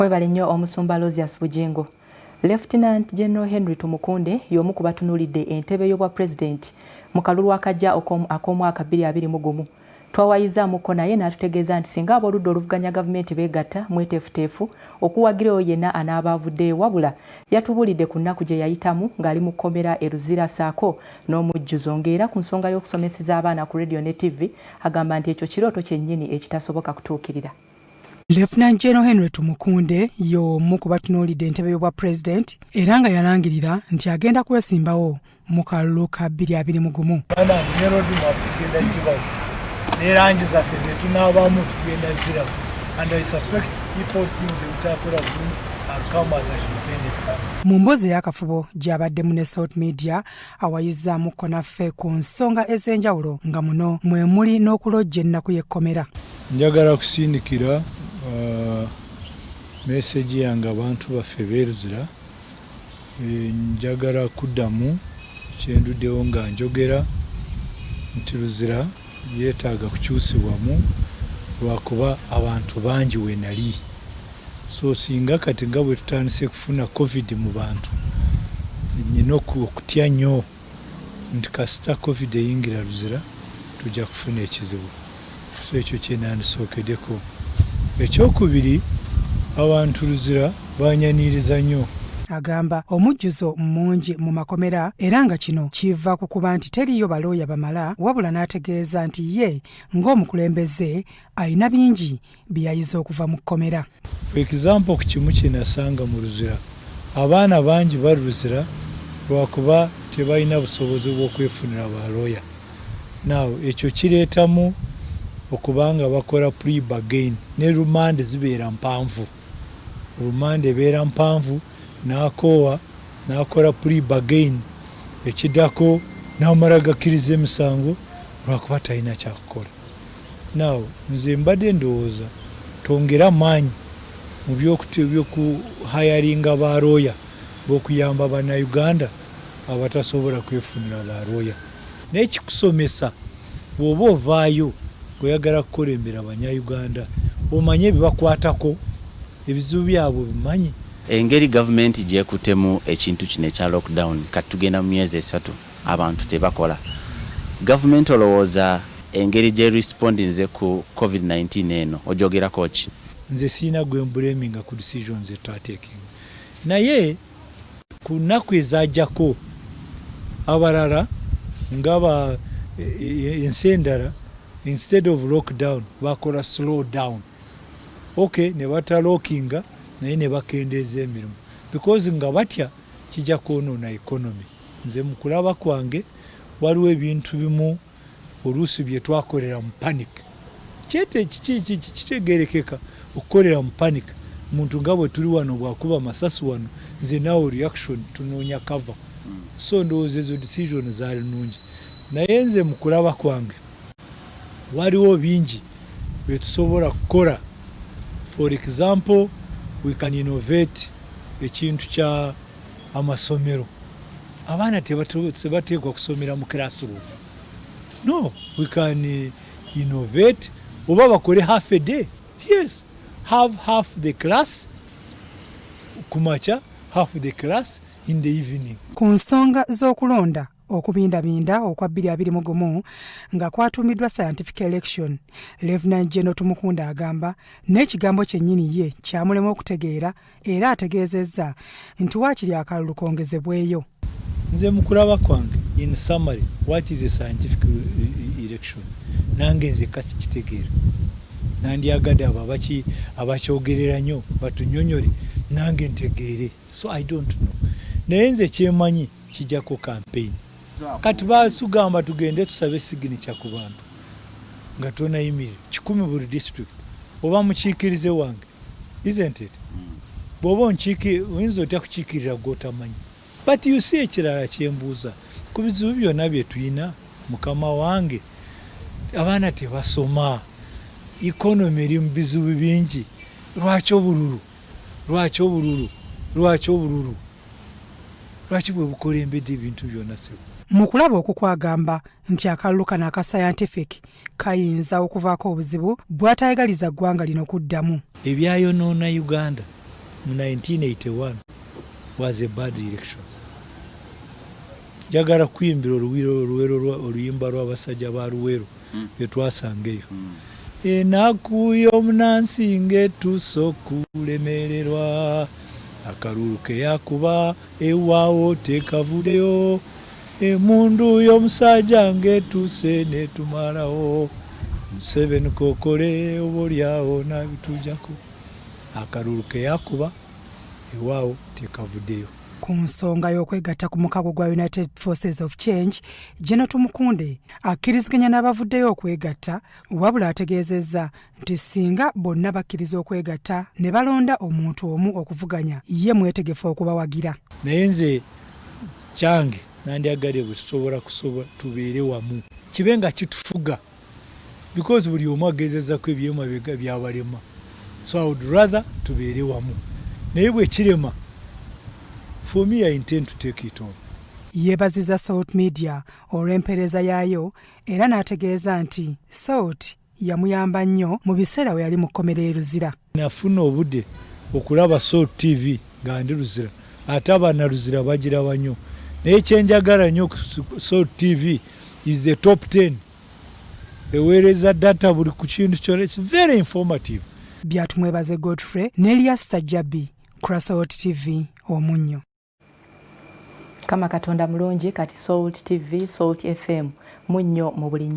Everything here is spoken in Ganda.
Webale nnyo omusumba Alaze Bugingo. Lieutenant General Henry Tumukunde y'omu ku batunulidde entebe y'obwa president mu kalulu akajja ak'omwaka 2021. Twawayizaamuko naye n'atutegeeza nti singa aboludde oluvuganya gavumenti beegatta mweteefuteefu okuwagirayo yenna anaabavuddeyo wabula yatubulidde ku nnaku gye yayitamu ng'ali mu kkomera e Luzira saako n'omujjuzo ng'era ku nsonga y'okusomeseza abaana ku radio ne TV agamba nti ekyo kirooto kyennyini ekitasoboka kutuukirira. Lieutenant General Henry Tumukunde y'omu ku batunulidde entebe y'obwa president era nga yalangirira nti agenda kwesimbawo mu kalulu ka 2021. Nerangi zaffe ze tunaabamu tugenda ziramu, and I suspect if all things ebitakola bulungi are come as independent. Mu mboozi y'akafubo gy'abaddemu ne Salt Media awayizzaamukko naffe ku nsonga ez'enjawulo nga muno mwe muli n'okulojja ennaku y'ekkomera. Njagala kusindikira message yange abantu baffe beeruzira. Njagala kuddamu kyenduddewo nga njogera nti Luzira yeetaaga kukyusibwamu lwakuba abantu bangi we nali. So singa kati nga bwe tutandise kufuna covid mu bantu nina okutya nnyo nti kasita covid eyingira Luzira tujja kufuna ekizibu. So ekyo kyenandisookeddeko. Ekyokubiri, abantu Luzira banyaniriza nnyo. Agamba omujjuzo mungi mu makomera era nga kino kiva ku kuba nti teriyo balooya bamala wabula n'ategeeza nti ye ng'omukulembeze ayina bingi byayiza okuva mu kkomera. For example, ku kimu kye nasanga mu Luzira, abaana bangi bali Luzira lwakuba tebalina busobozi bw'okwefunira balooya. Now ekyo kireetamu okubanga bakola pre-bargain ne rumande zibeera mpanvu. Rumande ebeera mpanvu n'akoowa n'akola pre-bargain ekiddako n'amala gakkiriza emisango lwakuba talina kyakukola. Now nze mbadde ndowooza twongera maanyi mu by'okuhayaringa balooya b'okuyamba bannayuganda abatasobola kwefunira balooya. N'ekikusomesa bw'oba ovaayo oyagala kukulembera abanyayuganda omanye ebibakwatako ebizibu byabwe bimanyi. Engeri gavumenti gyekutemu ekintu kino ekya lockdown kati tugenda mu myezi 3 abantu tebakola. Gavumenti olowooza engeri gye respondinze ku COVID-19 eno ojogerako ki? Nze siina gwe mbulaminga ku decisions etwateekinga. Naye ku nnaku ezajjako abalala ngaba ensi endala instead of lockdown bakola slow down. Okay, ne batalookinga naye ne bakendeeza emirimu because nga batya kijja kwonoona economy. Nze mu kulaba kwange waliwo ebintu bimu oluusi bye twakolera mu panic. Kitegeerekeka okukolera mu panic. Muntu nga bwe tuli wano bwakuba masasi wano nze nawe reaction tunoonya cover. So ndowooza ezo decision zaali nnungi. Naye nze mu kulaba kwange waliwo bingi bye tusobola kukola. For example, we can innovate ekintu kya amasomero. Abaana tebateekwa kusomera mu classroom. No, we can innovate oba bakole half a day. Yes, have half the class kumacha, half the class in the evening. Ku nsonga z'okulonda okubindabinda okwa 2021 nga kwatumiddwa scientific election, Lieutenant General Tumukunde agamba n'ekigambo kyennyini ye kyamulema okutegeera era ategeezezza nti waakiri akalulu kongezebweyo. Nze mu kulaba kwange, in summary, what is a scientific election? Nange nze kasi kitegeera. Nandyagadde abo abakyogerera nnyo batunyonyole nange ntegeere. So I don't know. Naye nze kyemanyi kijjako campaign. Kati baatugamba tugende tusabe signature ku bantu nga tonayimirira 10 buli district oba mukiikirize wange, isn't it? Bw'oba oyinza otya kukiikirira gw'otamanyi. But you see ekirala kyembuuza ku bizibu byonna bye tulina mukama wange abaana tebasoma, economy eri mu bizibu bingi. Lwaki obululu? Lwaki bwe bukulembedde ebintu byonna sebo? Mu kulaba okukwagamba nti akalulu kano aka scientific kayinza okuvaako obuzibu bw'atayagaliza ggwanga lino kuddamu. Ebyayonoona Uganda 1981 was a bad election. Jagara kuyimbira oluyimba lw'abasajja ba Luweero byetwasangeyo. Enaku y'omunansinge tuso kulemererwa akalulu ke yakuba ewaawo tekavuddeyo emundu y'omusajja ngetuse ne tumalawo Museveni kokole obolyawo nabitujjako akalulu ke yakuba ewaawo tekavuddeyo. Ku nsonga y'okwegatta ku mukago gwa United Forces of Change, General Tumukunde akkiriziganya n'abavuddeyo okwegatta, wabula ategeezezza nti singa bonna bakkiriza okwegatta ne balonda omuntu omu okuvuganya, ye mwetegefu okubawagira. Naye nze kyange nandyagadde bwe tusobola tubeere wamu kibe nga kitufuga, because buli omu agezezaako ebyema byabalema. So I would rather tubeere wamu, naye bwe kirema, for me, I intend to take it on. Yeebaziza Salt Media olw'empeereza yaayo era n'ategeeza nti Salt yamuyamba nnyo mu biseera we yali mu kkomera e Luzira. Nafuna obudde okulaba Salt TV nga ndi Luzira, ate abaana Luzira bagiraba nnyo. Naye kyenjagala nnyo ku Salt TV is the top 10. Eweereza data buli ku kintu kyonna. It's very informative. Byatumwebaze Godfrey ne Elias Sajjabi ku Salt TV Omunnyo. Kama Katonda mulungi kati Salt TV, Salt FM, munnyo mu buli nnyo.